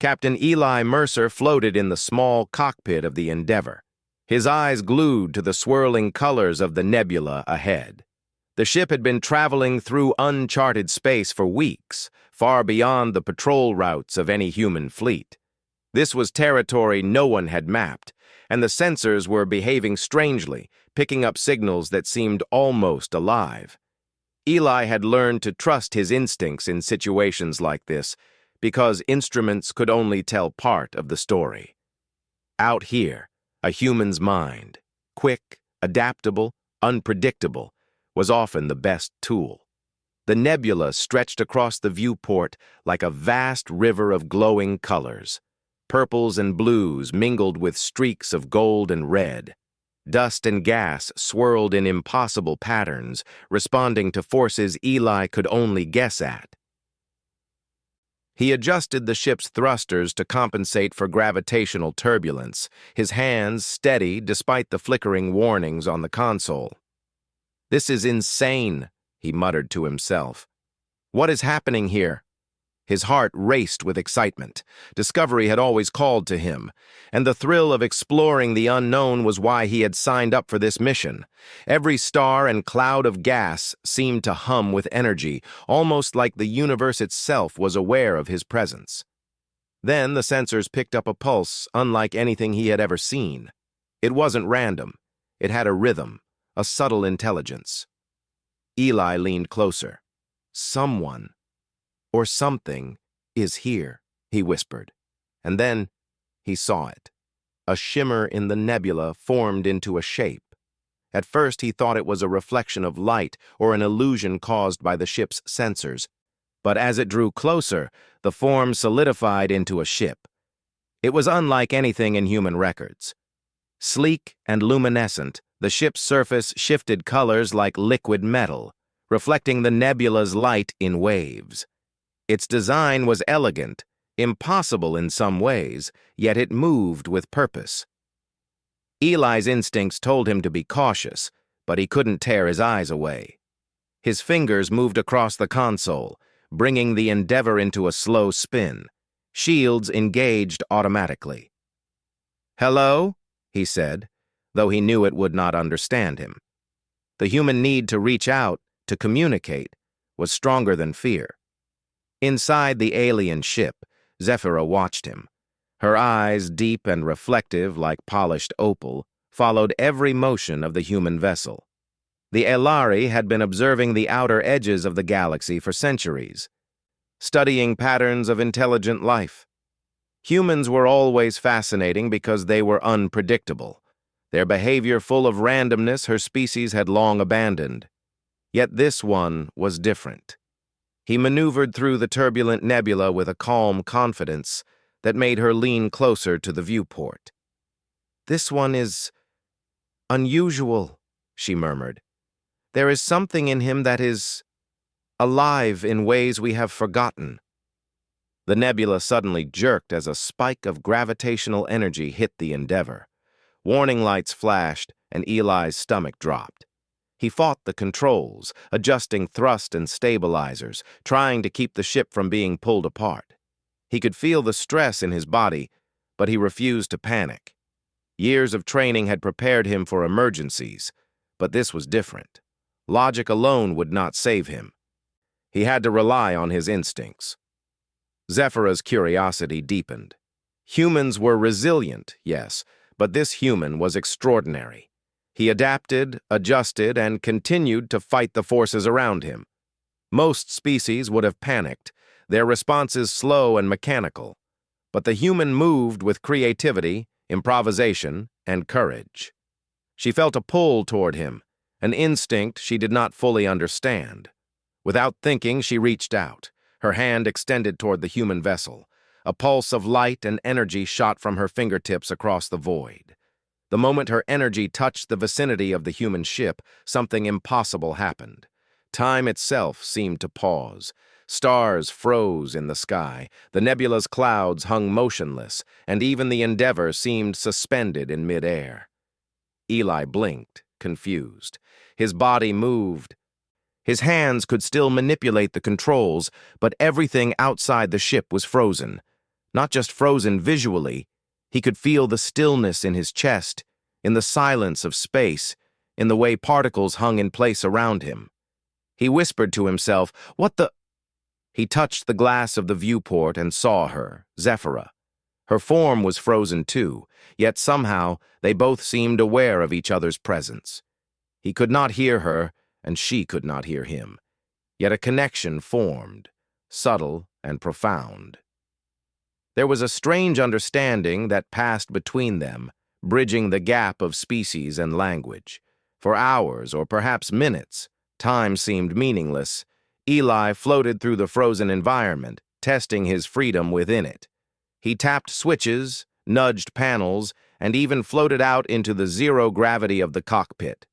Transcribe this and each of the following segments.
Captain Eli Mercer floated in the small cockpit of the Endeavor, his eyes glued to the swirling colors of the nebula ahead. The ship had been traveling through uncharted space for weeks, far beyond the patrol routes of any human fleet. This was territory no one had mapped, and the sensors were behaving strangely, picking up signals that seemed almost alive. Eli had learned to trust his instincts in situations like this, because instruments could only tell part of the story. Out here, a human's mind, quick, adaptable, unpredictable, was often the best tool. The nebula stretched across the viewport like a vast river of glowing colors. Purples and blues mingled with streaks of gold and red. Dust and gas swirled in impossible patterns, responding to forces Eli could only guess at. He adjusted the ship's thrusters to compensate for gravitational turbulence, his hands steady despite the flickering warnings on the console. "This is insane," he muttered to himself. "What is happening here?" His heart raced with excitement. Discovery had always called to him, and the thrill of exploring the unknown was why he had signed up for this mission. Every star and cloud of gas seemed to hum with energy, almost like the universe itself was aware of his presence. Then the sensors picked up a pulse unlike anything he had ever seen. It wasn't random. It had a rhythm, a subtle intelligence. Eli leaned closer. "Someone, or something, is here," he whispered. And then he saw it. A shimmer in the nebula formed into a shape. At first he thought it was a reflection of light or an illusion caused by the ship's sensors. But as it drew closer, the form solidified into a ship. It was unlike anything in human records. Sleek and luminescent, the ship's surface shifted colors like liquid metal, reflecting the nebula's light in waves. Its design was elegant, impossible in some ways, yet it moved with purpose. Eli's instincts told him to be cautious, but he couldn't tear his eyes away. His fingers moved across the console, bringing the Endeavor into a slow spin. Shields engaged automatically. "Hello?" he said, though he knew it would not understand him. The human need to reach out, to communicate, was stronger than fear. Inside the alien ship, Zephyra watched him. Her eyes, deep and reflective like polished opal, followed every motion of the human vessel. The Elari had been observing the outer edges of the galaxy for centuries, studying patterns of intelligent life. Humans were always fascinating because they were unpredictable, their behavior full of randomness her species had long abandoned. Yet this one was different. He maneuvered through the turbulent nebula with a calm confidence that made her lean closer to the viewport. "This one is unusual," she murmured. "There is something in him that is alive in ways we have forgotten." The nebula suddenly jerked as a spike of gravitational energy hit the Endeavor. Warning lights flashed, and Eli's stomach dropped. He fought the controls, adjusting thrust and stabilizers, trying to keep the ship from being pulled apart. He could feel the stress in his body, but he refused to panic. Years of training had prepared him for emergencies, but this was different. Logic alone would not save him. He had to rely on his instincts. Zephyra's curiosity deepened. Humans were resilient, yes, but this human was extraordinary. He adapted, adjusted, and continued to fight the forces around him. Most species would have panicked, their responses slow and mechanical. But the human moved with creativity, improvisation, and courage. She felt a pull toward him, an instinct she did not fully understand. Without thinking, she reached out, her hand extended toward the human vessel. A pulse of light and energy shot from her fingertips across the void. The moment her energy touched the vicinity of the human ship, something impossible happened. Time itself seemed to pause. Stars froze in the sky, the nebula's clouds hung motionless, and even the Endeavor seemed suspended in midair. Eli blinked, confused. His body moved. His hands could still manipulate the controls, but everything outside the ship was frozen. not just frozen visually. He could feel the stillness in his chest, in the silence of space, in the way particles hung in place around him. He whispered to himself, "What the—" He touched the glass of the viewport and saw her, Zephyra. Her form was frozen too, yet somehow they both seemed aware of each other's presence. He could not hear her, and she could not hear him. Yet a connection formed, subtle and profound. There was a strange understanding that passed between them, bridging the gap of species and language. For hours, or perhaps minutes, time seemed meaningless. Eli floated through the frozen environment, testing his freedom within it. He tapped switches, nudged panels, and even floated out into the zero gravity of the cockpit.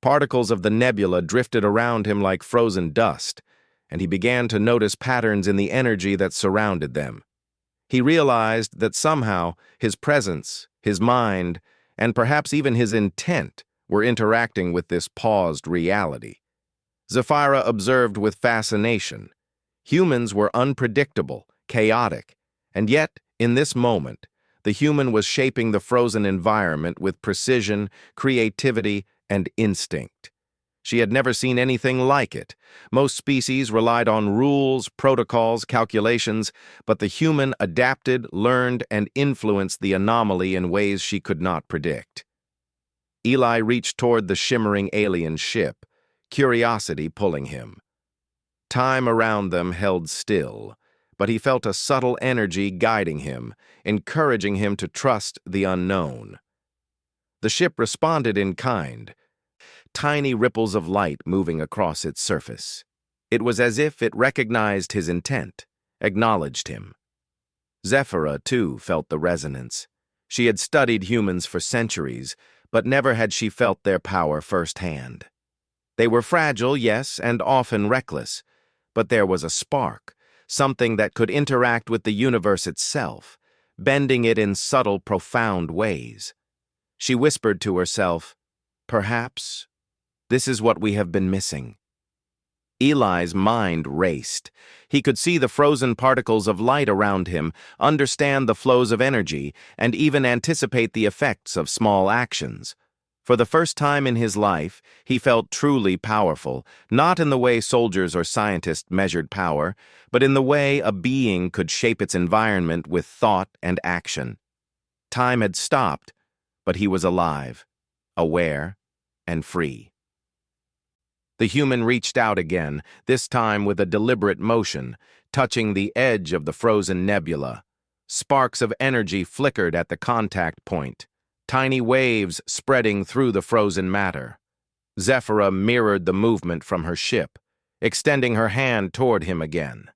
Particles of the nebula drifted around him like frozen dust, and he began to notice patterns in the energy that surrounded them. He realized that somehow his presence, his mind, and perhaps even his intent were interacting with this paused reality. Zephyra observed with fascination. Humans were unpredictable, chaotic, and yet, in this moment, the human was shaping the frozen environment with precision, creativity, and instinct. She had never seen anything like it. Most species relied on rules, protocols, calculations, but the human adapted, learned, and influenced the anomaly in ways she could not predict. Eli reached toward the shimmering alien ship, curiosity pulling him. Time around them held still, but he felt a subtle energy guiding him, encouraging him to trust the unknown. The ship responded in kind, tiny ripples of light moving across its surface. It was as if it recognized his intent, acknowledged him. Zephyra, too, felt the resonance. She had studied humans for centuries, but never had she felt their power firsthand. They were fragile, yes, and often reckless, but there was a spark, something that could interact with the universe itself, bending it in subtle, profound ways. She whispered to herself, "Perhaps this is what we have been missing." Eli's mind raced. He could see the frozen particles of light around him, understand the flows of energy, and even anticipate the effects of small actions. For the first time in his life, he felt truly powerful, not in the way soldiers or scientists measured power, but in the way a being could shape its environment with thought and action. Time had stopped, but he was alive, aware, and free. The human reached out again, this time with a deliberate motion, touching the edge of the frozen nebula. Sparks of energy flickered at the contact point, tiny waves spreading through the frozen matter. Zephyra mirrored the movement from her ship, extending her hand toward him again.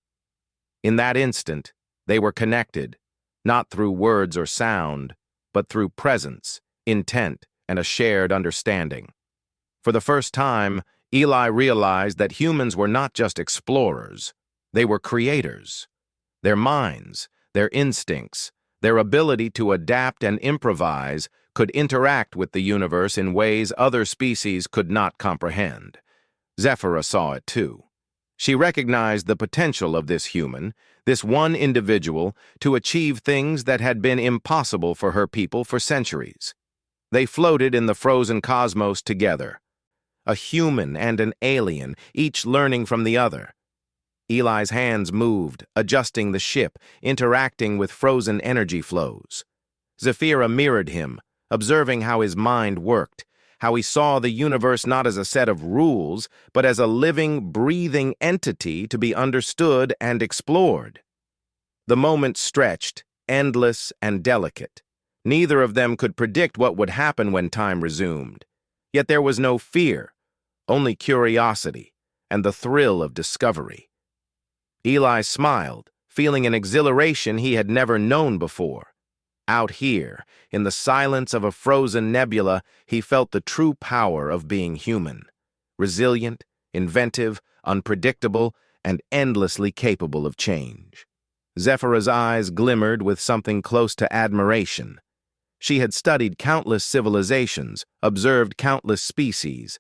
In that instant, they were connected, not through words or sound, but through presence, intent, and a shared understanding. For the first time, Eli realized that humans were not just explorers, they were creators. Their minds, their instincts, their ability to adapt and improvise could interact with the universe in ways other species could not comprehend. Zephyra saw it too. She recognized the potential of this human, this one individual, to achieve things that had been impossible for her people for centuries. They floated in the frozen cosmos together, a human and an alien, each learning from the other. Eli's hands moved, adjusting the ship, interacting with frozen energy flows. Zephyra mirrored him, observing how his mind worked, how he saw the universe not as a set of rules, but as a living, breathing entity to be understood and explored. The moment stretched, endless and delicate. Neither of them could predict what would happen when time resumed. Yet there was no fear, only curiosity and the thrill of discovery. Eli smiled, feeling an exhilaration he had never known before. Out here, in the silence of a frozen nebula, he felt the true power of being human. Resilient, inventive, unpredictable, and endlessly capable of change. Zephyra's eyes glimmered with something close to admiration. She had studied countless civilizations, observed countless species,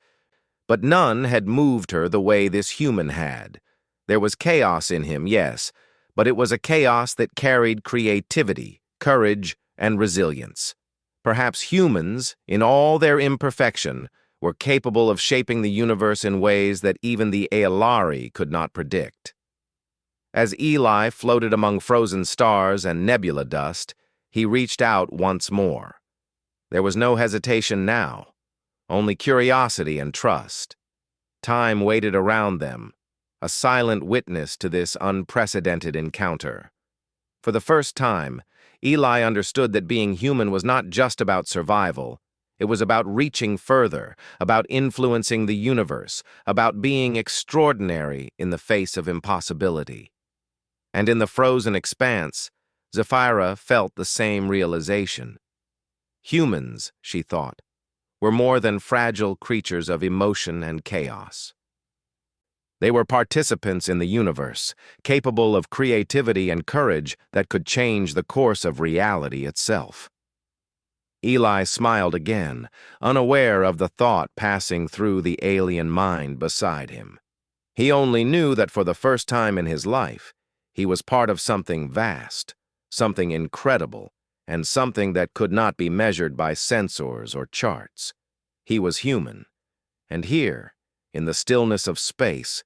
but none had moved her the way this human had. There was chaos in him, yes, but it was a chaos that carried creativity, courage, and resilience. Perhaps humans, in all their imperfection, were capable of shaping the universe in ways that even the Aelari could not predict. As Eli floated among frozen stars and nebula dust, he reached out once more. There was no hesitation now, only curiosity and trust. Time waited around them, a silent witness to this unprecedented encounter. For the first time, Eli understood that being human was not just about survival. It was about reaching further, about influencing the universe, about being extraordinary in the face of impossibility. And in the frozen expanse, Zephyra felt the same realization. Humans, she thought, were more than fragile creatures of emotion and chaos. They were participants in the universe, capable of creativity and courage that could change the course of reality itself. Eli smiled again, unaware of the thought passing through the alien mind beside him. He only knew that for the first time in his life, he was part of something vast, something incredible, and something that could not be measured by sensors or charts. He was human, and here, in the stillness of space,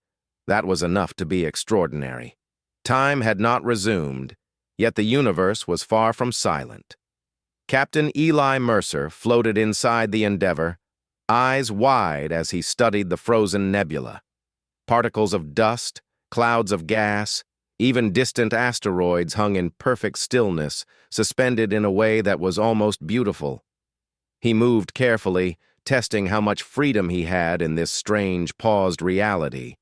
that was enough to be extraordinary. Time had not resumed, yet the universe was far from silent. Captain Eli Mercer floated inside the Endeavor, eyes wide as he studied the frozen nebula. Particles of dust, clouds of gas, even distant asteroids hung in perfect stillness, suspended in a way that was almost beautiful. He moved carefully, testing how much freedom he had in this strange, paused reality.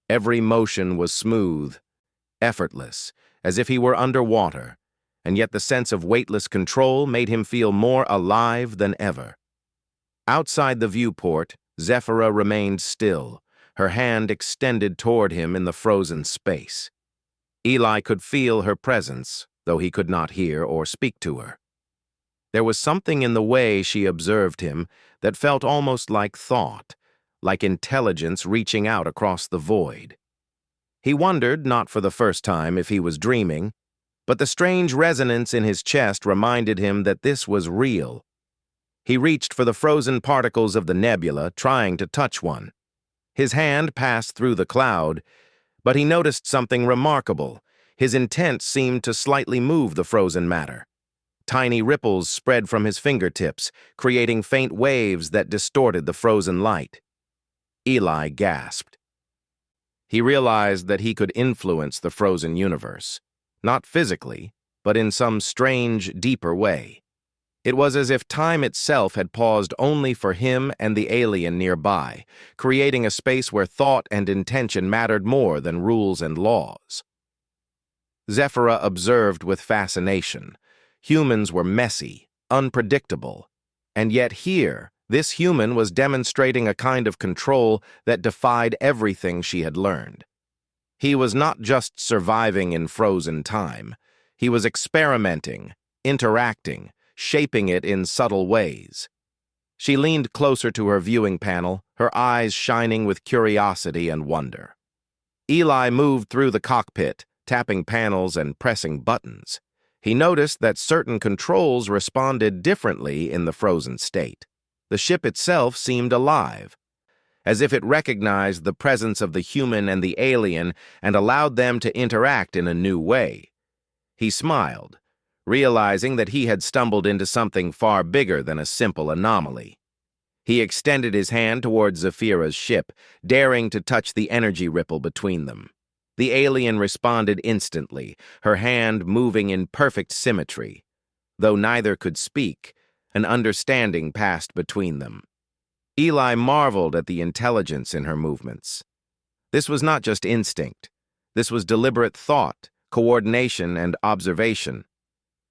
Every motion was smooth, effortless, as if he were underwater, and yet the sense of weightless control made him feel more alive than ever. Outside the viewport, Zephyra remained still, her hand extended toward him in the frozen space. Eli could feel her presence, though he could not hear or speak to her. There was something in the way she observed him that felt almost like thought, like intelligence reaching out across the void. He wondered, not for the first time, if he was dreaming, but the strange resonance in his chest reminded him that this was real. He reached for the frozen particles of the nebula, trying to touch one. His hand passed through the cloud, but he noticed something remarkable. His intent seemed to slightly move the frozen matter. Tiny ripples spread from his fingertips, creating faint waves that distorted the frozen light. Eli gasped. He realized that he could influence the frozen universe, not physically, but in some strange, deeper way. It was as if time itself had paused only for him and the alien nearby, creating a space where thought and intention mattered more than rules and laws. Zephyra observed with fascination. Humans were messy, unpredictable, and yet here, this human was demonstrating a kind of control that defied everything she had learned. He was not just surviving in frozen time. He was experimenting, interacting, shaping it in subtle ways. She leaned closer to her viewing panel, her eyes shining with curiosity and wonder. Eli moved through the cockpit, tapping panels and pressing buttons. He noticed that certain controls responded differently in the frozen state. The ship itself seemed alive, as if it recognized the presence of the human and the alien and allowed them to interact in a new way. He smiled, realizing that he had stumbled into something far bigger than a simple anomaly. He extended his hand towards Zephyra's ship, daring to touch the energy ripple between them. The alien responded instantly, her hand moving in perfect symmetry. Though neither could speak, an understanding passed between them. Eli marveled at the intelligence in her movements. This was not just instinct. This was deliberate thought, coordination, and observation.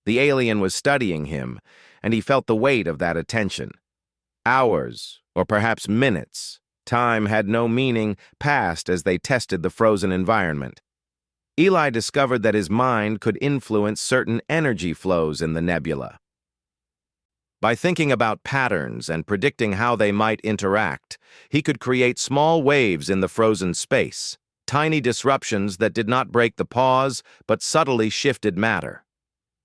The alien was studying him, and he felt the weight of that attention. Hours, or perhaps minutes, time had no meaning, passed as they tested the frozen environment. Eli discovered that his mind could influence certain energy flows in the nebula. By thinking about patterns and predicting how they might interact, he could create small waves in the frozen space. tiny disruptions that did not break the pause but subtly shifted matter.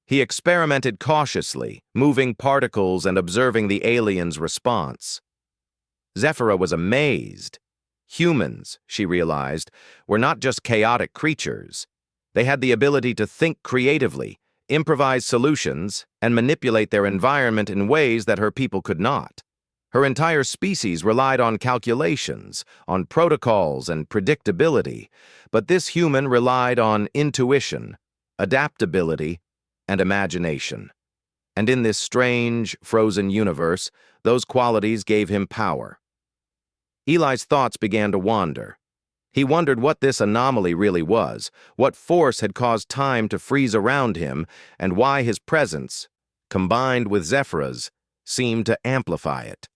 He experimented cautiously, moving particles and observing the aliens' response. Zephyra was amazed. Humans, she realized, were not just chaotic creatures. They had the ability to think creatively, improvise solutions, and manipulate their environment in ways that her people could not. Her entire species relied on calculations, on protocols and predictability, but this human relied on intuition, adaptability, and imagination. And in this strange, frozen universe, those qualities gave him power. Eli's thoughts began to wander. He wondered what this anomaly really was, what force had caused time to freeze around him, and why his presence, combined with Zephyra's, seemed to amplify it.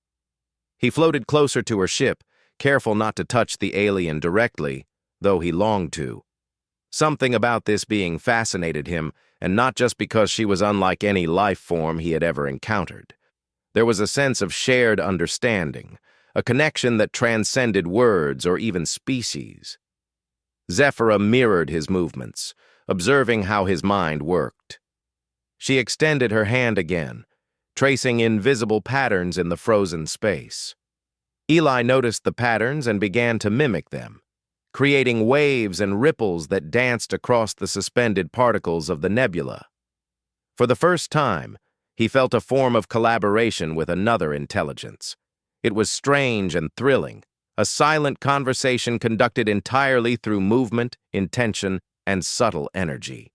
He floated closer to her ship, careful not to touch the alien directly, though he longed to. Something about this being fascinated him, and not just because she was unlike any life form he had ever encountered. There was a sense of shared understanding, a connection that transcended words or even species. Zephyra mirrored his movements, observing how his mind worked. She extended her hand again, tracing invisible patterns in the frozen space. Eli noticed the patterns and began to mimic them, creating waves and ripples that danced across the suspended particles of the nebula. For the first time, he felt a form of collaboration with another intelligence. It was strange and thrilling, a silent conversation conducted entirely through movement, intention, and subtle energy.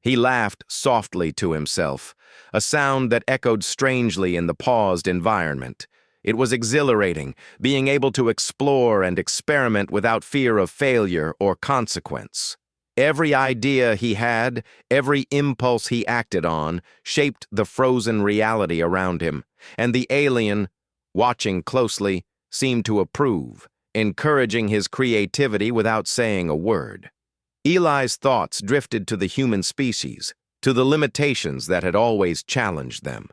He laughed softly to himself, a sound that echoed strangely in the paused environment. It was exhilarating, being able to explore and experiment without fear of failure or consequence. Every idea he had, every impulse he acted on, shaped the frozen reality around him, and the alien, watching closely, seemed to approve, encouraging his creativity without saying a word. Eli's thoughts drifted to the human species, to the limitations that had always challenged them.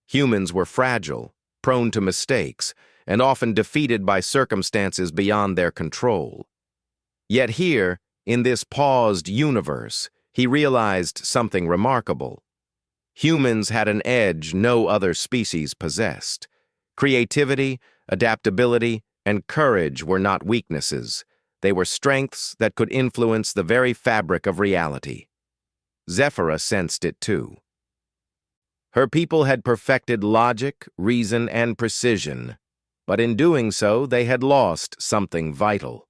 Humans were fragile, prone to mistakes, and often defeated by circumstances beyond their control. Yet here, in this paused universe, he realized something remarkable. Humans had an edge no other species possessed. Creativity, adaptability, and courage were not weaknesses. They were strengths that could influence the very fabric of reality. Zephyra sensed it too. Her people had perfected logic, reason, and precision, but in doing so, they had lost something vital.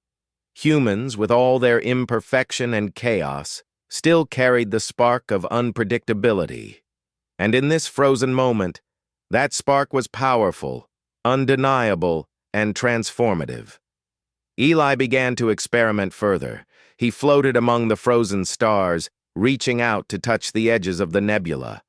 Humans, with all their imperfection and chaos, still carried the spark of unpredictability. And in this frozen moment, that spark was powerful, undeniable, and transformative. Eli began to experiment further. He floated among the frozen stars, reaching out to touch the edges of the nebula.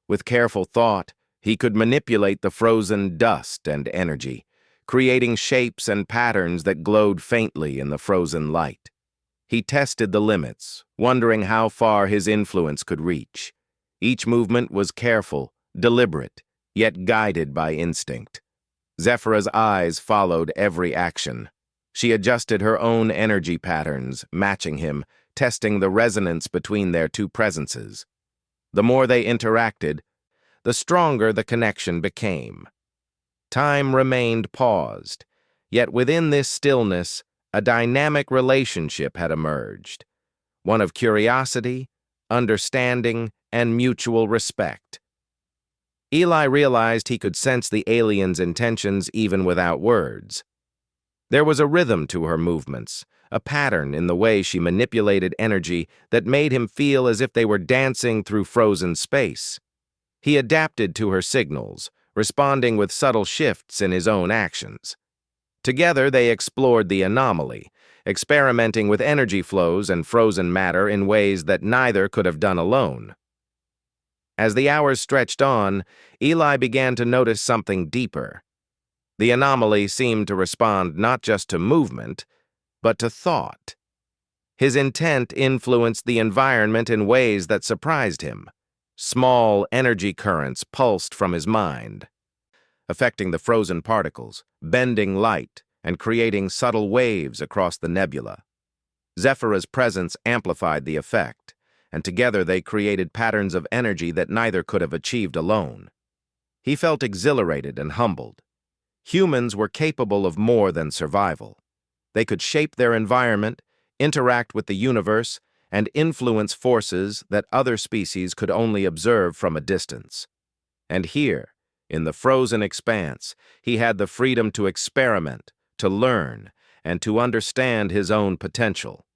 With careful thought, he could manipulate the frozen dust and energy, creating shapes and patterns that glowed faintly in the frozen light. He tested the limits, wondering how far his influence could reach. Each movement was careful, deliberate, yet guided by instinct. Zephyra's eyes followed every action. She adjusted her own energy patterns, matching him, testing the resonance between their two presences. The more they interacted, the stronger the connection became. Time remained paused, yet within this stillness, a dynamic relationship had emerged, one of curiosity, understanding, and mutual respect. Eli realized he could sense the alien's intentions even without words. There was a rhythm to her movements, a pattern in the way she manipulated energy that made him feel as if they were dancing through frozen space. He adapted to her signals, responding with subtle shifts in his own actions. Together, they explored the anomaly, experimenting with energy flows and frozen matter in ways that neither could have done alone. As the hours stretched on, Eli began to notice something deeper. The anomaly seemed to respond not just to movement, but to thought. His intent influenced the environment in ways that surprised him. Small energy currents pulsed from his mind, affecting the frozen particles, bending light, and creating subtle waves across the nebula. Zephyra's presence amplified the effect, and together they created patterns of energy that neither could have achieved alone. He felt exhilarated and humbled. Humans were capable of more than survival. They could shape their environment, interact with the universe, and influence forces that other species could only observe from a distance. And here, in the frozen expanse, he had the freedom to experiment, to learn, and to understand his own potential.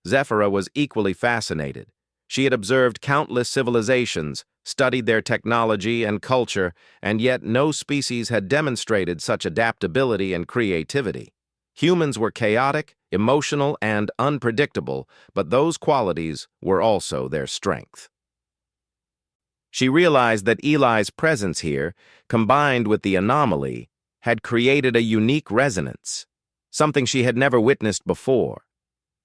Zephyra was equally fascinated. She had observed countless civilizations, studied their technology and culture, and yet no species had demonstrated such adaptability and creativity. Humans were chaotic, emotional, and unpredictable, but those qualities were also their strength. She realized that Eli's presence here, combined with the anomaly, had created a unique resonance, something she had never witnessed before.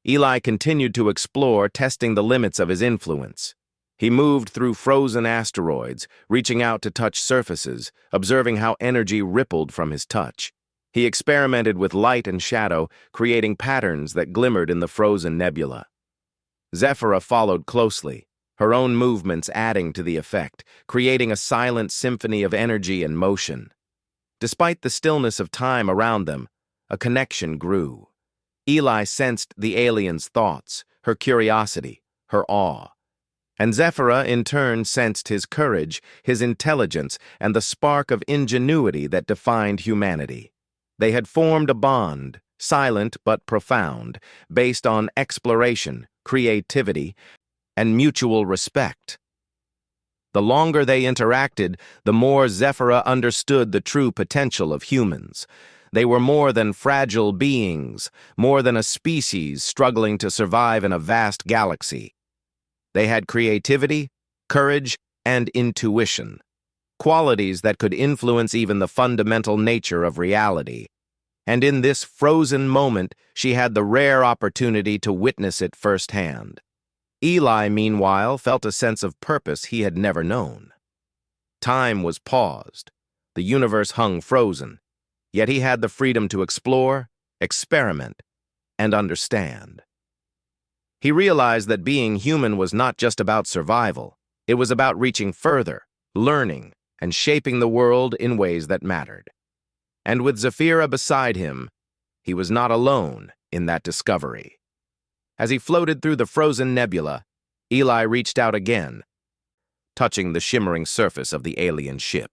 Eli continued to explore, testing the limits of his influence. He moved through frozen asteroids, reaching out to touch surfaces, observing how energy rippled from his touch. He experimented with light and shadow, creating patterns that glimmered in the frozen nebula. Zephyra followed closely, her own movements adding to the effect, creating a silent symphony of energy and motion. Despite the stillness of time around them, a connection grew. Eli sensed the alien's thoughts, her curiosity, her awe. And Zephyra, in turn, sensed his courage, his intelligence, and the spark of ingenuity that defined humanity. They had formed a bond, silent but profound, based on exploration, creativity, and mutual respect. The longer they interacted, the more Zephyra understood the true potential of humans. They were more than fragile beings, more than a species struggling to survive in a vast galaxy. They had creativity, courage, and intuition, qualities that could influence even the fundamental nature of reality. And in this frozen moment, she had the rare opportunity to witness it firsthand. Eli, meanwhile, felt a sense of purpose he had never known. Time was paused. The universe hung frozen. Yet he had the freedom to explore, experiment, and understand. He realized that being human was not just about survival. It was about reaching further, learning, and shaping the world in ways that mattered. And with Zephyra beside him, he was not alone in that discovery. As he floated through the frozen nebula, Eli reached out again, touching the shimmering surface of the alien ship.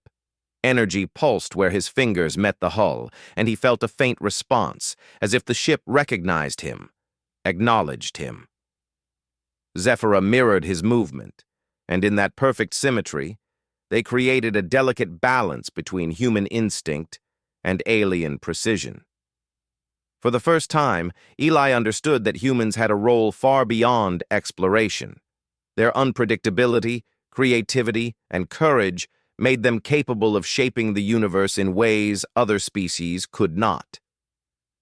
Energy pulsed where his fingers met the hull, and he felt a faint response, as if the ship recognized him, acknowledged him. Zephyra mirrored his movement, and in that perfect symmetry, they created a delicate balance between human instinct and alien precision. For the first time, Eli understood that humans had a role far beyond exploration. Their unpredictability, creativity, and courage made them capable of shaping the universe in ways other species could not.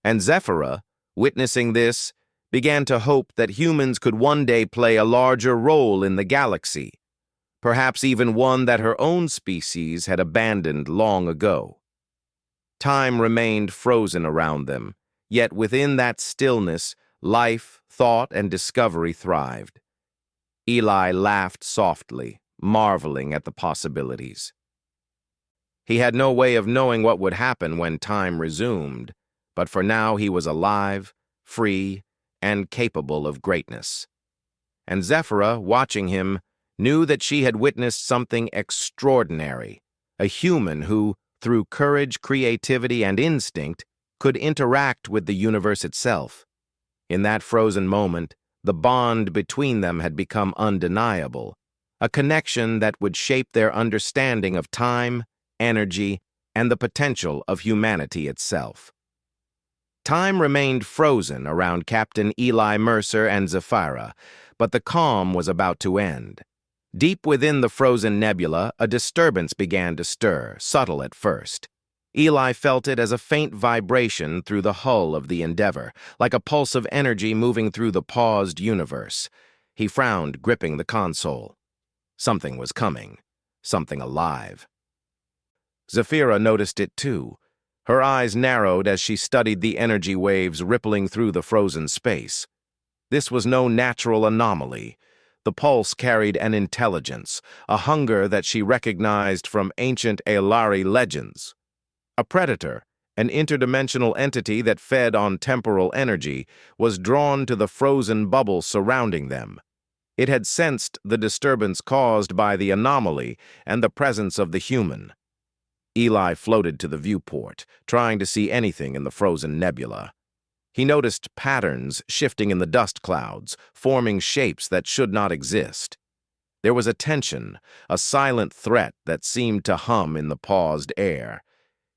And Zephyra, witnessing this, began to hope that humans could one day play a larger role in the galaxy, perhaps even one that her own species had abandoned long ago. Time remained frozen around them, yet within that stillness, life, thought, and discovery thrived. Eli laughed softly, marveling at the possibilities. He had no way of knowing what would happen when time resumed, but for now he was alive, free, and capable of greatness. And Zephyra, watching him, knew that she had witnessed something extraordinary, a human who, through courage, creativity, and instinct, could interact with the universe itself. In that frozen moment, the bond between them had become undeniable, a connection that would shape their understanding of time, energy, and the potential of humanity itself. Time remained frozen around Captain Eli Mercer and Zephyra, but the calm was about to end. Deep within the frozen nebula, a disturbance began to stir, subtle at first. Eli felt it as a faint vibration through the hull of the Endeavor, like a pulse of energy moving through the paused universe. He frowned, gripping the console. Something was coming, something alive. Zephyra noticed it too. Her eyes narrowed as she studied the energy waves rippling through the frozen space. This was no natural anomaly. The pulse carried an intelligence, a hunger that she recognized from ancient Aelari legends. A predator, an interdimensional entity that fed on temporal energy, was drawn to the frozen bubble surrounding them. It had sensed the disturbance caused by the anomaly and the presence of the human. Eli floated to the viewport, trying to see anything in the frozen nebula. He noticed patterns shifting in the dust clouds, forming shapes that should not exist. There was a tension, a silent threat that seemed to hum in the paused air.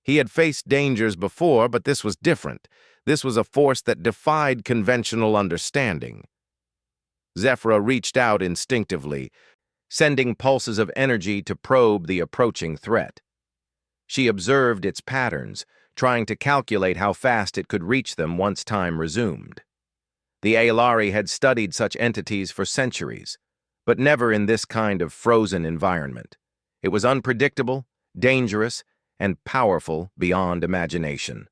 He had faced dangers before, but this was different. This was a force that defied conventional understanding. Zephyra reached out instinctively, sending pulses of energy to probe the approaching threat. She observed its patterns, trying to calculate how fast it could reach them once time resumed. The Aelari had studied such entities for centuries, but never in this kind of frozen environment. It was unpredictable, dangerous, and powerful beyond imagination.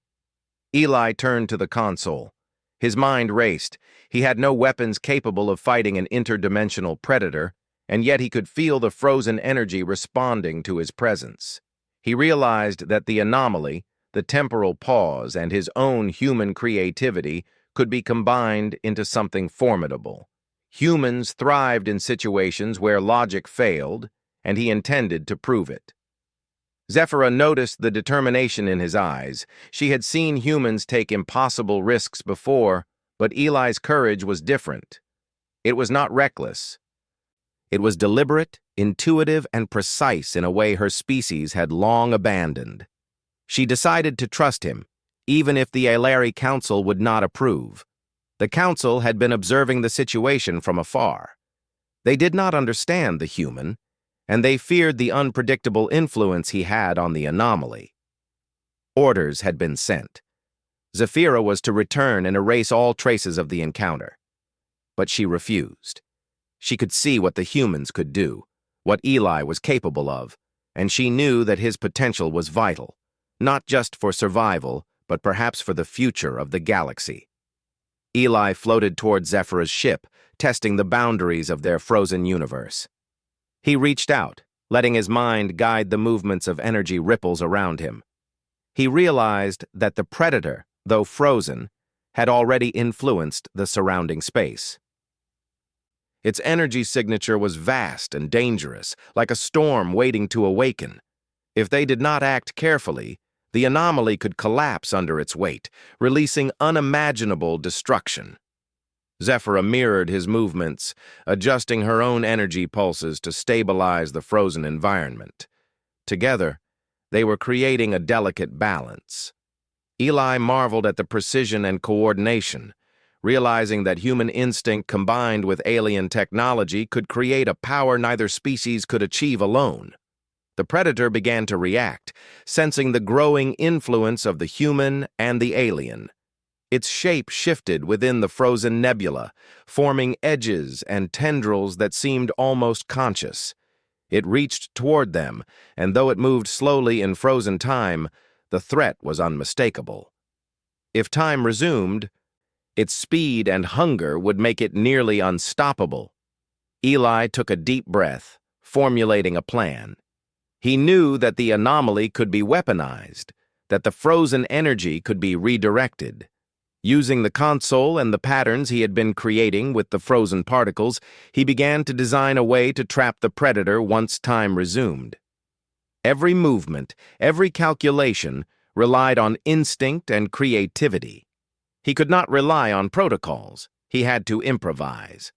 Eli turned to the console. His mind raced. He had no weapons capable of fighting an interdimensional predator, and yet he could feel the frozen energy responding to his presence. He realized that the anomaly, the temporal pause, and his own human creativity could be combined into something formidable. Humans thrived in situations where logic failed, and he intended to prove it. Zephyra noticed the determination in his eyes. She had seen humans take impossible risks before, but Eli's courage was different. It was not reckless. It was deliberate, intuitive, and precise in a way her species had long abandoned. She decided to trust him, even if the Aelari Council would not approve. The Council had been observing the situation from afar. They did not understand the human, and they feared the unpredictable influence he had on the anomaly. Orders had been sent. Zephyra was to return and erase all traces of the encounter. But she refused. She could see what the humans could do, what Eli was capable of, and she knew that his potential was vital, not just for survival, but perhaps for the future of the galaxy. Eli floated toward Zephyra's ship, testing the boundaries of their frozen universe. He reached out, letting his mind guide the movements of energy ripples around him. He realized that the predator, though frozen, had already influenced the surrounding space. Its energy signature was vast and dangerous, like a storm waiting to awaken. If they did not act carefully, the anomaly could collapse under its weight, releasing unimaginable destruction. Zephyra mirrored his movements, adjusting her own energy pulses to stabilize the frozen environment. Together, they were creating a delicate balance. Eli marveled at the precision and coordination, realizing that human instinct combined with alien technology could create a power neither species could achieve alone. The predator began to react, sensing the growing influence of the human and the alien. Its shape shifted within the frozen nebula, forming edges and tendrils that seemed almost conscious. It reached toward them, and though it moved slowly in frozen time, the threat was unmistakable. If time resumed, its speed and hunger would make it nearly unstoppable. Eli took a deep breath, formulating a plan. He knew that the anomaly could be weaponized, that the frozen energy could be redirected. Using the console and the patterns he had been creating with the frozen particles, he began to design a way to trap the predator once time resumed. Every movement, every calculation relied on instinct and creativity. He could not rely on protocols. He had to improvise.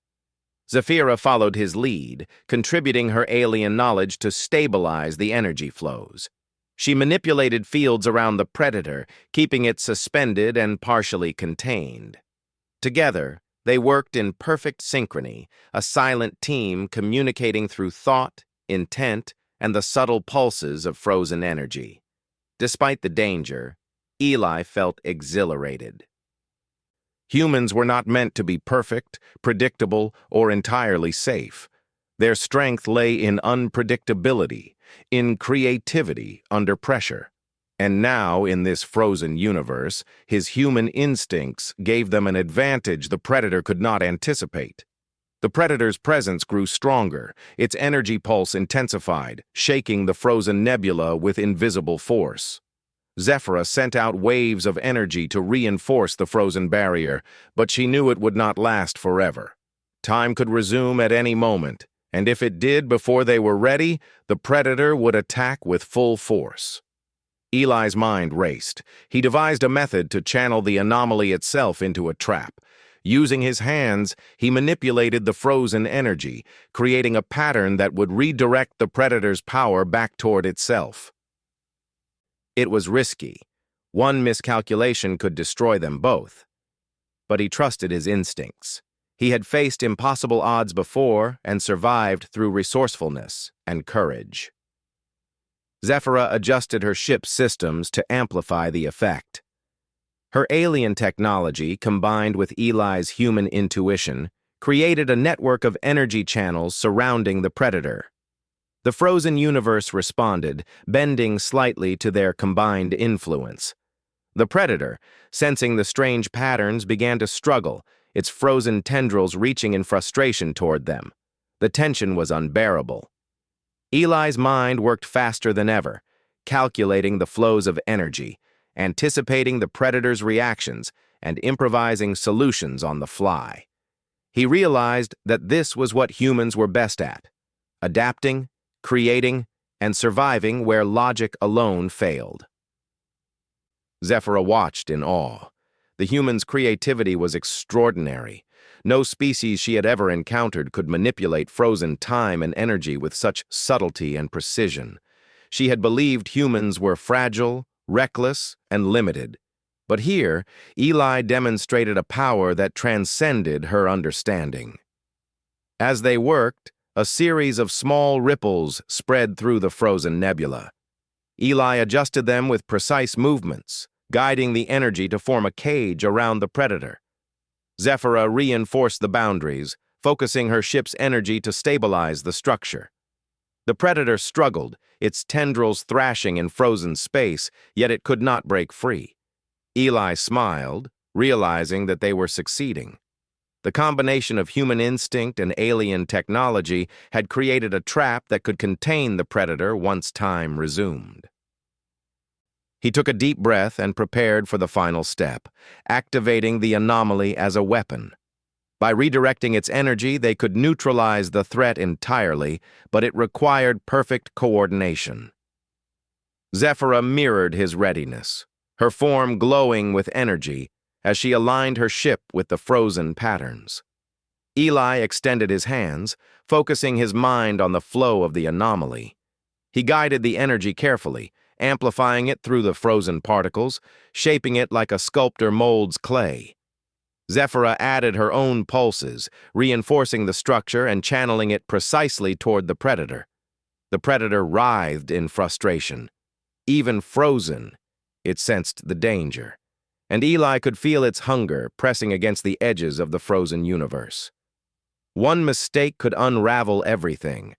Zephyra followed his lead, contributing her alien knowledge to stabilize the energy flows. She manipulated fields around the predator, keeping it suspended and partially contained. Together, they worked in perfect synchrony, a silent team communicating through thought, intent, and the subtle pulses of frozen energy. Despite the danger, Eli felt exhilarated. Humans were not meant to be perfect, predictable, or entirely safe. Their strength lay in unpredictability, in creativity under pressure. And now, in this frozen universe, his human instincts gave them an advantage the Predator could not anticipate. The Predator's presence grew stronger, its energy pulse intensified, shaking the frozen nebula with invisible force. Zephyra sent out waves of energy to reinforce the frozen barrier, but she knew it would not last forever. Time could resume at any moment, and if it did before they were ready, the Predator would attack with full force. Eli's mind raced. He devised a method to channel the anomaly itself into a trap. Using his hands, he manipulated the frozen energy, creating a pattern that would redirect the Predator's power back toward itself. It was risky. One miscalculation could destroy them both. But he trusted his instincts. He had faced impossible odds before and survived through resourcefulness and courage. Zephyra adjusted her ship's systems to amplify the effect. Her alien technology, combined with Eli's human intuition, created a network of energy channels surrounding the Predator. The frozen universe responded, bending slightly to their combined influence. The Predator, sensing the strange patterns, began to struggle, its frozen tendrils reaching in frustration toward them. The tension was unbearable. Eli's mind worked faster than ever, calculating the flows of energy, anticipating the Predator's reactions, and improvising solutions on the fly. He realized that this was what humans were best at: adapting, creating, and surviving where logic alone failed. Zephyra watched in awe. The human's creativity was extraordinary. No species she had ever encountered could manipulate frozen time and energy with such subtlety and precision. She had believed humans were fragile, reckless, and limited. But here, Eli demonstrated a power that transcended her understanding. As they worked, a series of small ripples spread through the frozen nebula. Eli adjusted them with precise movements, guiding the energy to form a cage around the Predator. Zephyra reinforced the boundaries, focusing her ship's energy to stabilize the structure. The Predator struggled, its tendrils thrashing in frozen space, yet it could not break free. Eli smiled, realizing that they were succeeding. The combination of human instinct and alien technology had created a trap that could contain the Predator once time resumed. He took a deep breath and prepared for the final step, activating the anomaly as a weapon. By redirecting its energy, they could neutralize the threat entirely, but it required perfect coordination. Zephyra mirrored his readiness, her form glowing with energy as she aligned her ship with the frozen patterns. Eli extended his hands, focusing his mind on the flow of the anomaly. He guided the energy carefully, amplifying it through the frozen particles, shaping it like a sculptor molds clay. Zephyra added her own pulses, reinforcing the structure and channeling it precisely toward the Predator. The Predator writhed in frustration. Even frozen, it sensed the danger, and Eli could feel its hunger pressing against the edges of the frozen universe. One mistake could unravel everything.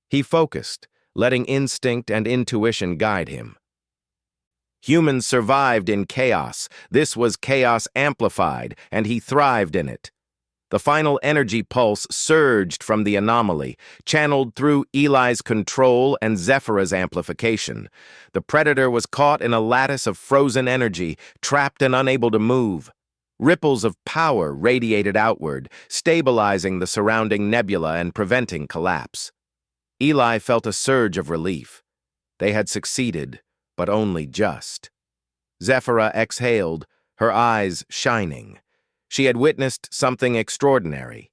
He focused, letting instinct and intuition guide him. Humans survived in chaos. This was chaos amplified, and he thrived in it. The final energy pulse surged from the anomaly, channeled through Eli's control and Zephyra's amplification. The Predator was caught in a lattice of frozen energy, trapped and unable to move. Ripples of power radiated outward, stabilizing the surrounding nebula and preventing collapse. Eli felt a surge of relief. They had succeeded, but only just. Zephyra exhaled, her eyes shining. She had witnessed something extraordinary.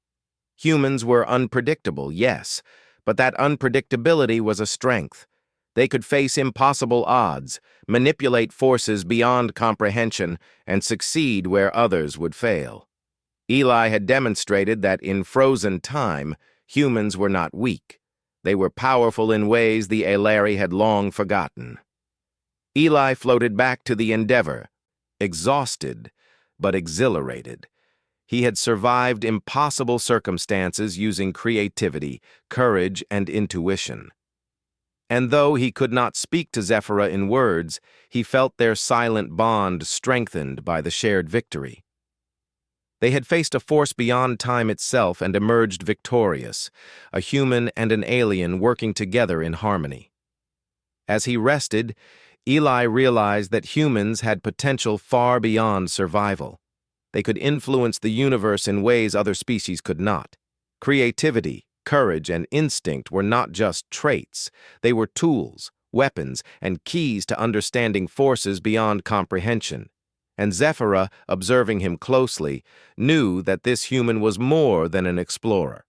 Humans were unpredictable, yes, but that unpredictability was a strength. They could face impossible odds, manipulate forces beyond comprehension, and succeed where others would fail. Eli had demonstrated that in frozen time, humans were not weak. They were powerful in ways the Eleri had long forgotten. Eli floated back to the Endeavor, exhausted but exhilarated. He had survived impossible circumstances using creativity, courage, and intuition. And though he could not speak to Zephyra in words, he felt their silent bond strengthened by the shared victory. They had faced a force beyond time itself and emerged victorious, a human and an alien working together in harmony. As he rested, Eli realized that humans had potential far beyond survival. They could influence the universe in ways other species could not. Creativity, courage, and instinct were not just traits. They were tools, weapons, and keys to understanding forces beyond comprehension. And Zephyra, observing him closely, knew that this human was more than an explorer.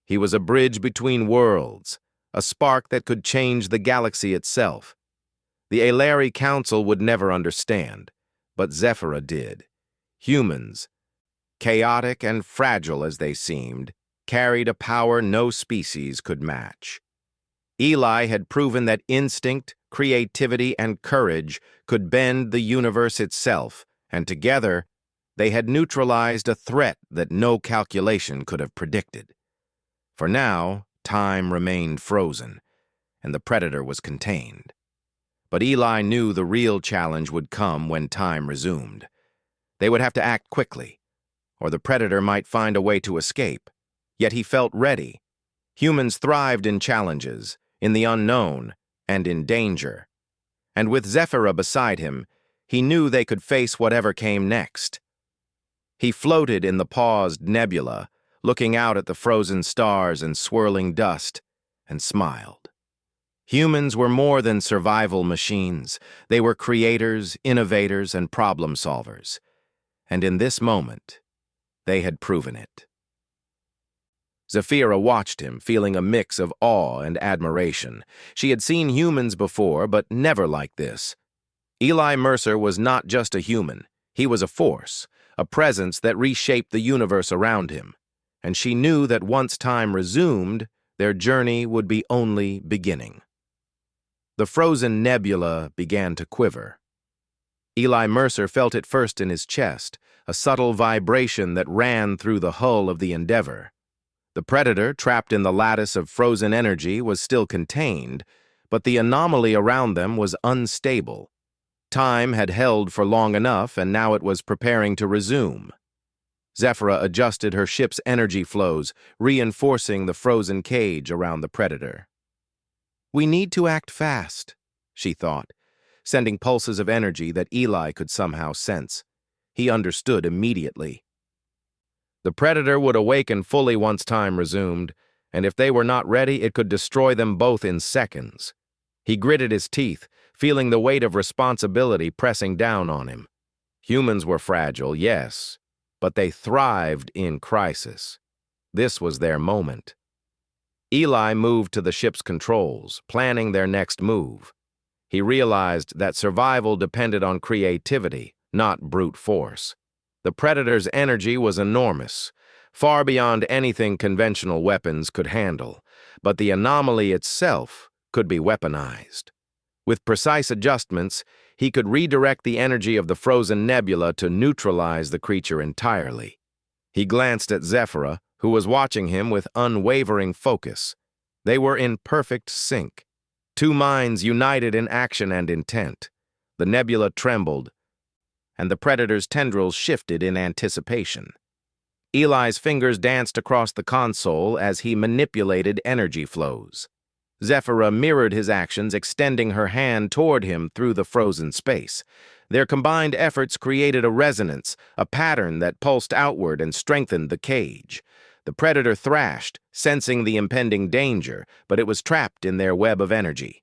He was a bridge between worlds, a spark that could change the galaxy itself. The Alari Council would never understand, but Zephyra did. Humans, chaotic and fragile as they seemed, carried a power no species could match. Eli had proven that instinct, creativity, and courage could bend the universe itself, and together, they had neutralized a threat that no calculation could have predicted. For now, time remained frozen, and the Predator was contained. But Eli knew the real challenge would come when time resumed. They would have to act quickly, or the Predator might find a way to escape. Yet he felt ready. Humans thrived in challenges, in the unknown, and in danger. And with Zephyra beside him, he knew they could face whatever came next. He floated in the paused nebula, looking out at the frozen stars and swirling dust, and smiled. Humans were more than survival machines. They were creators, innovators, and problem solvers. And in this moment, they had proven it. Zephyra watched him, feeling a mix of awe and admiration. She had seen humans before, but never like this. Eli Mercer was not just a human. He was a force, a presence that reshaped the universe around him. And she knew that once time resumed, their journey would be only beginning. The frozen nebula began to quiver. Eli Mercer felt it first in his chest, a subtle vibration that ran through the hull of the Endeavor. The Predator, trapped in the lattice of frozen energy, was still contained, but the anomaly around them was unstable. Time had held for long enough, and now it was preparing to resume. Zephyra adjusted her ship's energy flows, reinforcing the frozen cage around the Predator. "We need to act fast," she thought, sending pulses of energy that Eli could somehow sense. He understood immediately. The Predator would awaken fully once time resumed, and if they were not ready, it could destroy them both in seconds. He gritted his teeth, feeling the weight of responsibility pressing down on him. Humans were fragile, yes, but they thrived in crisis. This was their moment. Eli moved to the ship's controls, planning their next move. He realized that survival depended on creativity, not brute force. The Predator's energy was enormous, far beyond anything conventional weapons could handle, but the anomaly itself could be weaponized. With precise adjustments, he could redirect the energy of the frozen nebula to neutralize the creature entirely. He glanced at Zephyra, who was watching him with unwavering focus. They were in perfect sync. Two minds united in action and intent. The nebula trembled, and the Predator's tendrils shifted in anticipation. Eli's fingers danced across the console as he manipulated energy flows. Zephyra mirrored his actions, extending her hand toward him through the frozen space. Their combined efforts created a resonance, a pattern that pulsed outward and strengthened the cage. The Predator thrashed, sensing the impending danger, but it was trapped in their web of energy.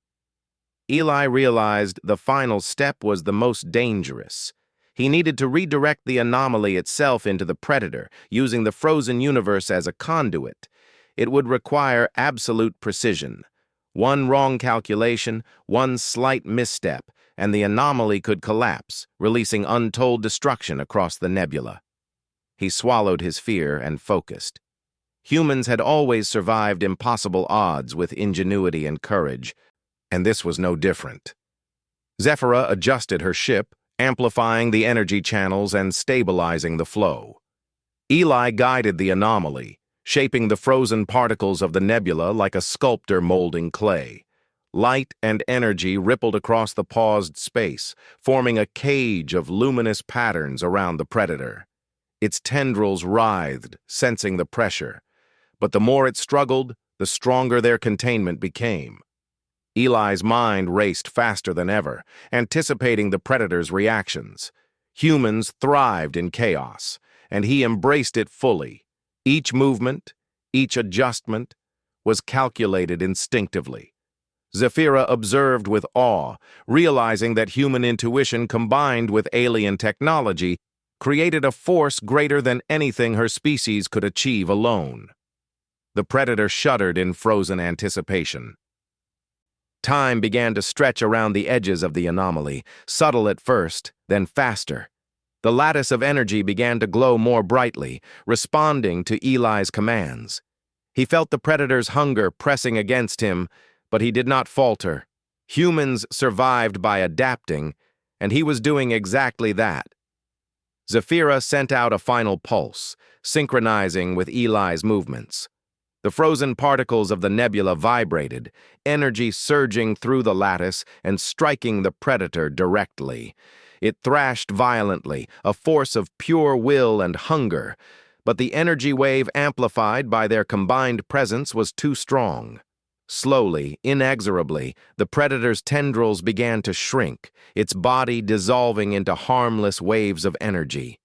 Eli realized the final step was the most dangerous. He needed to redirect the anomaly itself into the Predator, using the frozen universe as a conduit. It would require absolute precision. One wrong calculation, one slight misstep, and the anomaly could collapse, releasing untold destruction across the nebula. He swallowed his fear and focused. Humans had always survived impossible odds with ingenuity and courage, and this was no different. Zephyra adjusted her ship, amplifying the energy channels and stabilizing the flow. Eli guided the anomaly, shaping the frozen particles of the nebula like a sculptor molding clay. Light and energy rippled across the paused space, forming a cage of luminous patterns around the predator. Its tendrils writhed, sensing the pressure. But the more it struggled, the stronger their containment became. Eli's mind raced faster than ever, anticipating the predator's reactions. Humans thrived in chaos, and he embraced it fully. Each movement, each adjustment, was calculated instinctively. Zephyra observed with awe, realizing that human intuition combined with alien technology created a force greater than anything her species could achieve alone. The predator shuddered in frozen anticipation. Time began to stretch around the edges of the anomaly, subtle at first, then faster. The lattice of energy began to glow more brightly, responding to Eli's commands. He felt the predator's hunger pressing against him, but he did not falter. Humans survived by adapting, and he was doing exactly that. Zephyra sent out a final pulse, synchronizing with Eli's movements. The frozen particles of the nebula vibrated, energy surging through the lattice and striking the predator directly. It thrashed violently, a force of pure will and hunger, but the energy wave amplified by their combined presence was too strong. Slowly, inexorably, the predator's tendrils began to shrink, its body dissolving into harmless waves of energy.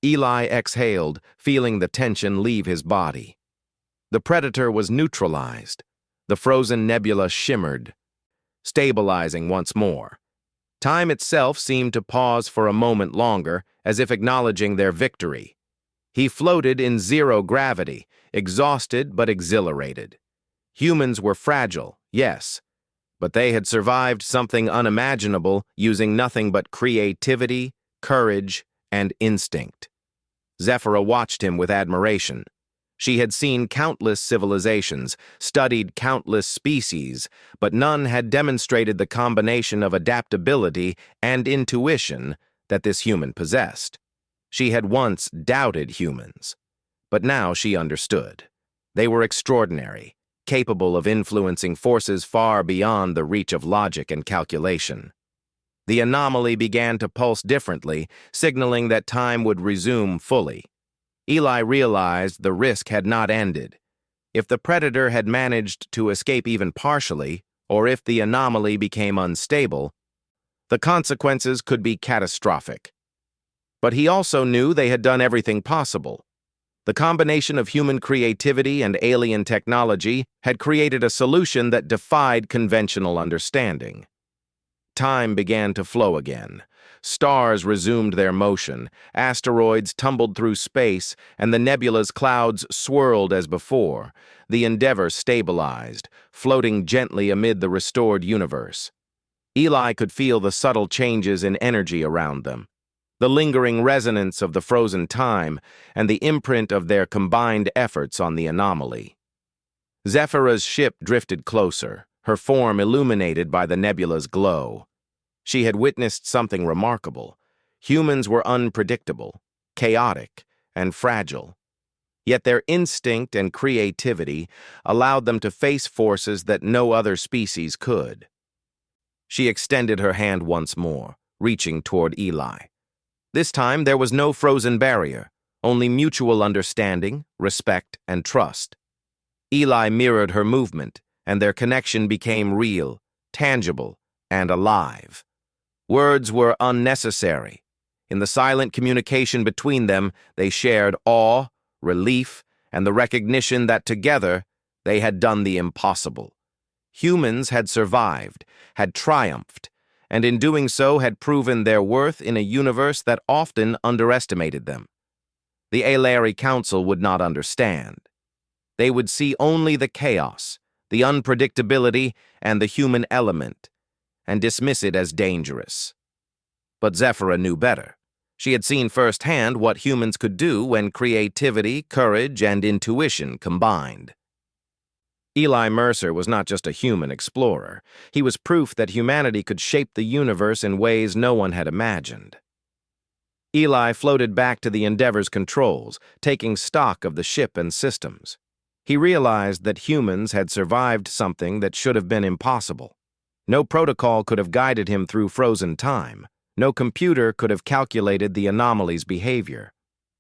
Eli exhaled, feeling the tension leave his body. The predator was neutralized. The frozen nebula shimmered, stabilizing once more. Time itself seemed to pause for a moment longer, as if acknowledging their victory. He floated in zero gravity, exhausted but exhilarated. Humans were fragile, yes, but they had survived something unimaginable using nothing but creativity, courage, and instinct. Zephyra watched him with admiration. She had seen countless civilizations, studied countless species, but none had demonstrated the combination of adaptability and intuition that this human possessed. She had once doubted humans, but now she understood. They were extraordinary, capable of influencing forces far beyond the reach of logic and calculation. The anomaly began to pulse differently, signaling that time would resume fully. Eli realized the risk had not ended. If the predator had managed to escape even partially, or if the anomaly became unstable, the consequences could be catastrophic. But he also knew they had done everything possible. The combination of human creativity and alien technology had created a solution that defied conventional understanding. Time began to flow again. Stars resumed their motion, asteroids tumbled through space, and the nebula's clouds swirled as before. The Endeavor stabilized, floating gently amid the restored universe. Eli could feel the subtle changes in energy around them, the lingering resonance of the frozen time, and the imprint of their combined efforts on the anomaly. Zephyra's ship drifted closer, her form illuminated by the nebula's glow. She had witnessed something remarkable. Humans were unpredictable, chaotic, and fragile. Yet their instinct and creativity allowed them to face forces that no other species could. She extended her hand once more, reaching toward Eli. This time there was no frozen barrier, only mutual understanding, respect, and trust. Eli mirrored her movement, and their connection became real, tangible, and alive. Words were unnecessary. In the silent communication between them, they shared awe, relief, and the recognition that together they had done the impossible. Humans had survived, had triumphed, and in doing so had proven their worth in a universe that often underestimated them. The Alari Council would not understand. They would see only the chaos, the unpredictability, and the human element, and dismiss it as dangerous. But Zephyra knew better. She had seen firsthand what humans could do when creativity, courage, and intuition combined. Eli Mercer was not just a human explorer. He was proof that humanity could shape the universe in ways no one had imagined. Eli floated back to the Endeavor's controls, taking stock of the ship and systems. He realized that humans had survived something that should have been impossible. No protocol could have guided him through frozen time. No computer could have calculated the anomaly's behavior.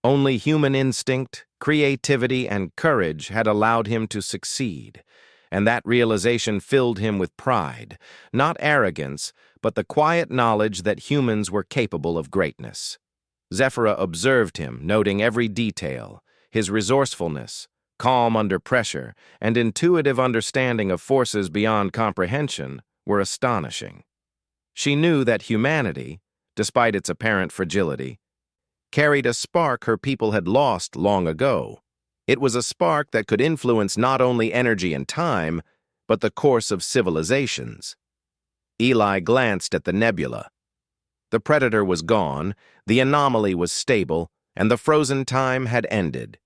Only human instinct, creativity, and courage had allowed him to succeed, and that realization filled him with pride, not arrogance, but the quiet knowledge that humans were capable of greatness. Zephyra observed him, noting every detail, his resourcefulness, calm under pressure, and intuitive understanding of forces beyond comprehension were astonishing. She knew that humanity, despite its apparent fragility, carried a spark her people had lost long ago. It was a spark that could influence not only energy and time, but the course of civilizations. Eli glanced at the nebula. The predator was gone, the anomaly was stable, and the frozen time had ended.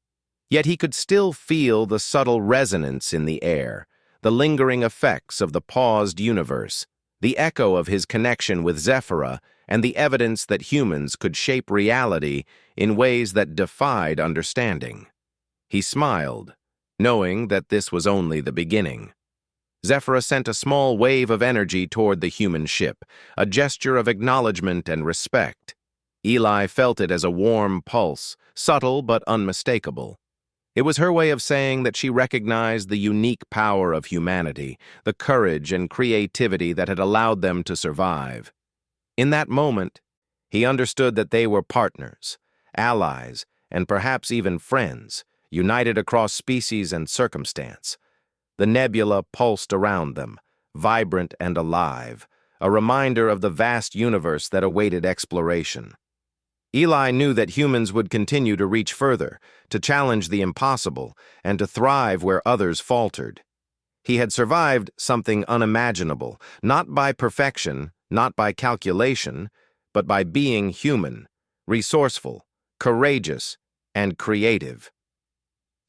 Yet he could still feel the subtle resonance in the air, the lingering effects of the paused universe, the echo of his connection with Zephyra, and the evidence that humans could shape reality in ways that defied understanding. He smiled, knowing that this was only the beginning. Zephyra sent a small wave of energy toward the human ship, a gesture of acknowledgement and respect. Eli felt it as a warm pulse, subtle but unmistakable. It was her way of saying that she recognized the unique power of humanity, the courage and creativity that had allowed them to survive. In that moment, he understood that they were partners, allies, and perhaps even friends, united across species and circumstance. The nebula pulsed around them, vibrant and alive, a reminder of the vast universe that awaited exploration. Eli knew that humans would continue to reach further, to challenge the impossible, and to thrive where others faltered. He had survived something unimaginable, not by perfection, not by calculation, but by being human, resourceful, courageous, and creative.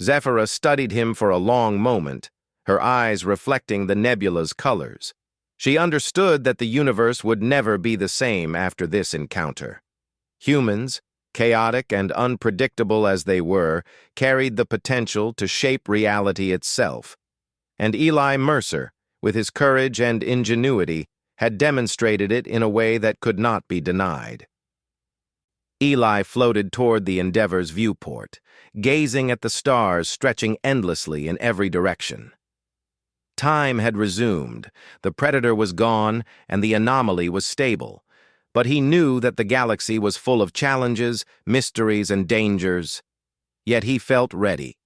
Zephyra studied him for a long moment, her eyes reflecting the nebula's colors. She understood that the universe would never be the same after this encounter. Humans, chaotic and unpredictable as they were, carried the potential to shape reality itself. And Eli Mercer, with his courage and ingenuity, had demonstrated it in a way that could not be denied. Eli floated toward the Endeavor's viewport, gazing at the stars stretching endlessly in every direction. Time had resumed, the predator was gone, and the anomaly was stable. But he knew that the galaxy was full of challenges, mysteries, and dangers. Yet he felt ready.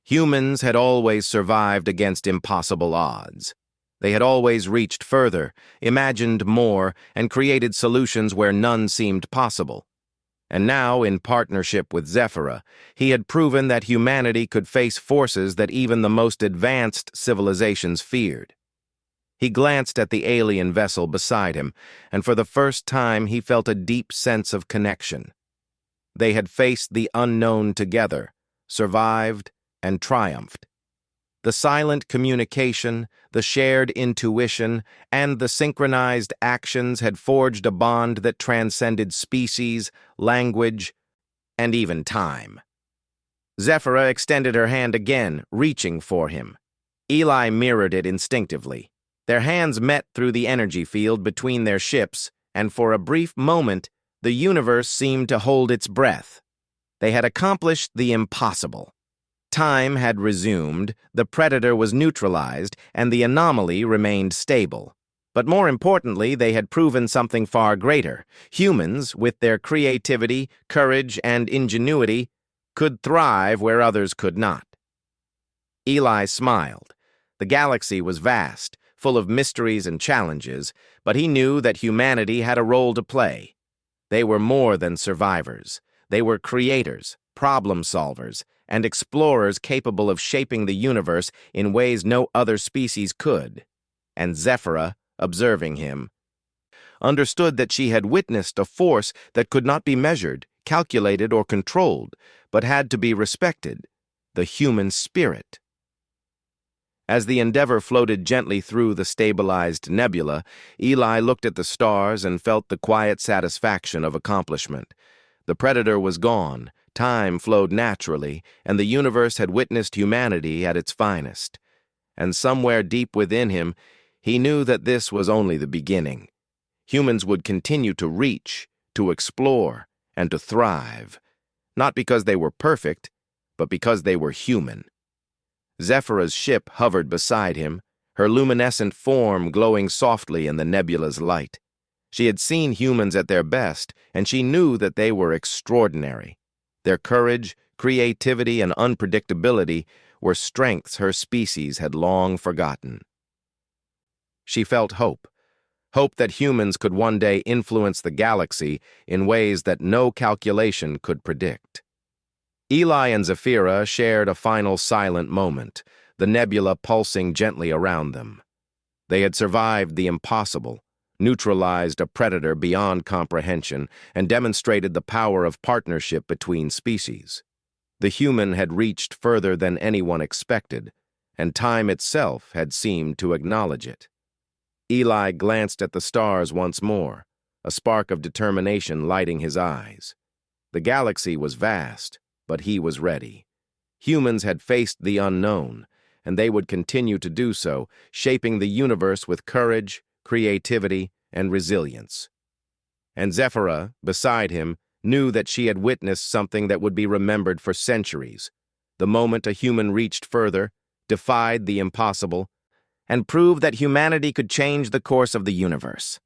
Humans had always survived against impossible odds. They had always reached further, imagined more, and created solutions where none seemed possible. And now, in partnership with Zephyra, he had proven that humanity could face forces that even the most advanced civilizations feared. He glanced at the alien vessel beside him, and for the first time he felt a deep sense of connection. They had faced the unknown together, survived, and triumphed. The silent communication, the shared intuition, and the synchronized actions had forged a bond that transcended species, language, and even time. Zephyra extended her hand again, reaching for him. Eli mirrored it instinctively. Their hands met through the energy field between their ships, and for a brief moment, the universe seemed to hold its breath. They had accomplished the impossible. Time had resumed, the predator was neutralized, and the anomaly remained stable. But more importantly, they had proven something far greater. Humans, with their creativity, courage, and ingenuity, could thrive where others could not. Eli smiled. The galaxy was vast, full of mysteries and challenges, but he knew that humanity had a role to play. They were more than survivors. They were creators, problem solvers, and explorers capable of shaping the universe in ways no other species could. And Zephyra, observing him, understood that she had witnessed a force that could not be measured, calculated, or controlled, but had to be respected, the human spirit. As the Endeavor floated gently through the stabilized nebula, Eli looked at the stars and felt the quiet satisfaction of accomplishment. The predator was gone, time flowed naturally, and the universe had witnessed humanity at its finest. And somewhere deep within him, he knew that this was only the beginning. Humans would continue to reach, to explore, and to thrive, not because they were perfect, but because they were human. Zephyra's ship hovered beside him, her luminescent form glowing softly in the nebula's light. She had seen humans at their best, and she knew that they were extraordinary. Their courage, creativity, and unpredictability were strengths her species had long forgotten. She felt hope that humans could one day influence the galaxy in ways that no calculation could predict. Eli and Zephyra shared a final silent moment, the nebula pulsing gently around them. They had survived the impossible, neutralized a predator beyond comprehension, and demonstrated the power of partnership between species. The human had reached further than anyone expected, and time itself had seemed to acknowledge it. Eli glanced at the stars once more, a spark of determination lighting his eyes. The galaxy was vast, but he was ready. Humans had faced the unknown, and they would continue to do so, shaping the universe with courage, creativity, and resilience. And Zephyra, beside him, knew that she had witnessed something that would be remembered for centuries. The moment a human reached further, defied the impossible, and proved that humanity could change the course of the universe.